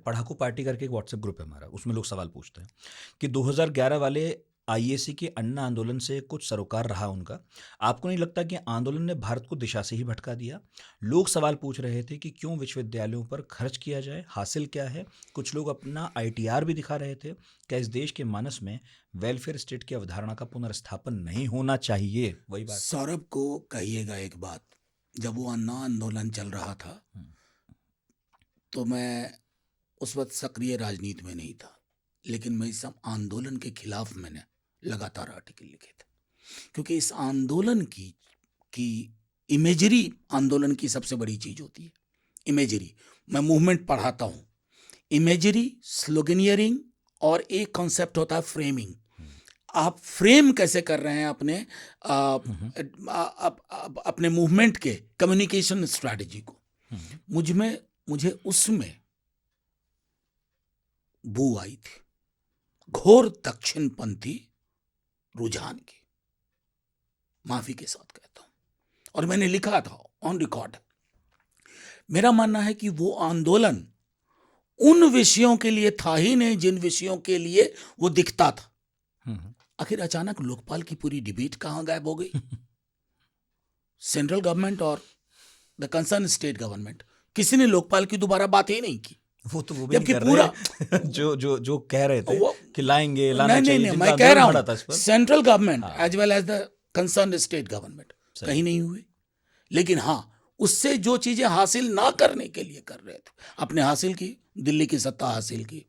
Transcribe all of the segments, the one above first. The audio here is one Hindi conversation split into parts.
पढ़ाकू पार्टी करके एक व्हाट्सएप ग्रुप है हमारा, उसमें लोग सवाल पूछते हैं कि 2011 वाले आईएसी के अन्ना आंदोलन से कुछ सरोकार रहा उनका। आपको नहीं लगता कि आंदोलन ने भारत को दिशा से ही भटका दिया? लोग सवाल पूछ रहे थे कि क्यों विश्वविद्यालयों पर खर्च किया जाए, हासिल क्या है? कुछ लोग अपना आईटीआर भी दिखा रहे थे। क्या इस देश के मानस में वेलफेयर स्टेट की अवधारणा का पुनर्स्थापन नहीं होना चाहिए? वही बात। सौरभ को कहिएगा एक बात, जब वो अन्ना आंदोलन चल रहा था तो मैं उस वक्त सक्रिय राजनीति में नहीं था, लेकिन मैं इस आंदोलन के खिलाफ मैंने लगातार आर्टिकल लिखे थे, क्योंकि इस आंदोलन की इमेजरी आंदोलन की सबसे बड़ी चीज होती है। इमेजरी, मैं मूवमेंट पढ़ाता हूँ। इमेजरी, स्लोगनियरिंग और एक कॉन्सेप्ट होता है फ्रेमिंग। आप फ्रेम कैसे कर रहे हैं अपने मूवमेंट के कम्युनिकेशन स्ट्रैटेजी को। मुझे उसमें बू आई थी, घोर दक्षिणपंथी रुझान की, माफी के साथ कहता हूं, और मैंने लिखा था ऑन रिकॉर्ड। मेरा मानना है कि वो आंदोलन उन विषयों के लिए था ही नहीं जिन विषयों के लिए वो दिखता था। आखिर अचानक लोकपाल की पूरी डिबेट कहां गायब हो गई? सेंट्रल गवर्नमेंट और द कंसर्न स्टेट गवर्नमेंट, किसी ने लोकपाल की दोबारा बात ही नहीं की। वो तो वो भी जबकि नहीं कर पूरा रहे जो कह रहे थे कि लाएंगे, लाना नहीं, चाहिए, नहीं, जिनका मैं कह रहा आंदोलन खड़ा था इस हूं पर। Central government as well as the concern state government कहीं नहीं हुए। लेकिन हाँ, उससे जो चीजें हासिल ना करने के लिए कर रहे थे, अपने हासिल की, दिल्ली की सत्ता हासिल की।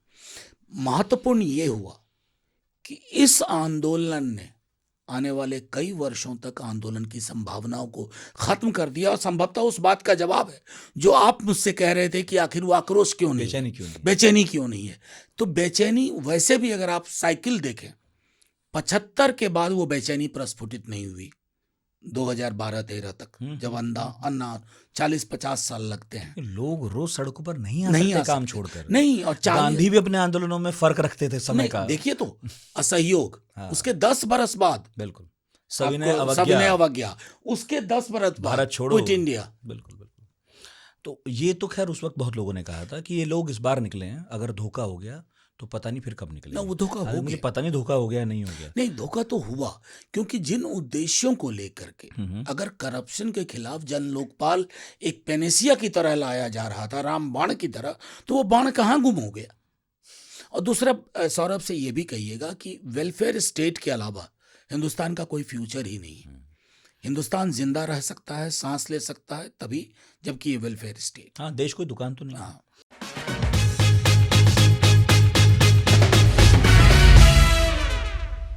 महत्वपूर्ण ये हुआ कि इस आंदोलन ने आने वाले कई वर्षों तक आंदोलन की संभावनाओं को खत्म कर दिया। और संभवतः उस बात का जवाब है जो आप मुझसे कह रहे थे कि आखिर वो आक्रोश क्यों नहीं, बेचैनी क्यों नहीं है। तो बेचैनी, वैसे भी अगर आप साइकिल देखें, 75 के बाद वो बेचैनी प्रस्फुटित नहीं हुई। 2012-13 तक जब अन्ना 40-50 साल लगते हैं, लोग रोज सड़कों पर नहीं आ सकते काम छोड़कर। नहीं, और गांधी भी अपने आंदोलनों में फर्क रखते थे समय का। देखिए तो असहयोग, उसके 10 बरस बाद बिल्कुल सविनय अवज्ञा, उसके 10 बरस बाद भारत छोड़ो, क्विट इंडिया। बिल्कुल। तो ये तो खैर उस वक्त बहुत लोगों ने कहा था कि ये लोग इस बार निकले हैं, अगर धोखा हो गया तो पता नहीं फिर कब निकले ना। वो धोखा हो मुझे गया, पता नहीं धोखा हो गया नहीं हो गया। नहीं, धोखा तो हुआ, क्योंकि जिन उद्देश्यों को लेकर के अगर करप्शन के खिलाफ जन लोकपाल एक पेनेसिया की तरह लाया जा रहा था, राम बाण की तरह, तो वो बाण कहाँ गुम हो गया। और दूसरा, सौरभ से ये भी कहिएगा कि वेलफेयर स्टेट के अलावा हिंदुस्तान का कोई फ्यूचर ही नहीं है। हिंदुस्तान जिंदा रह सकता है, सांस ले सकता है तभी जबकि ये वेलफेयर स्टेट। हाँ, देश कोई दुकान तो नहीं। हाँ,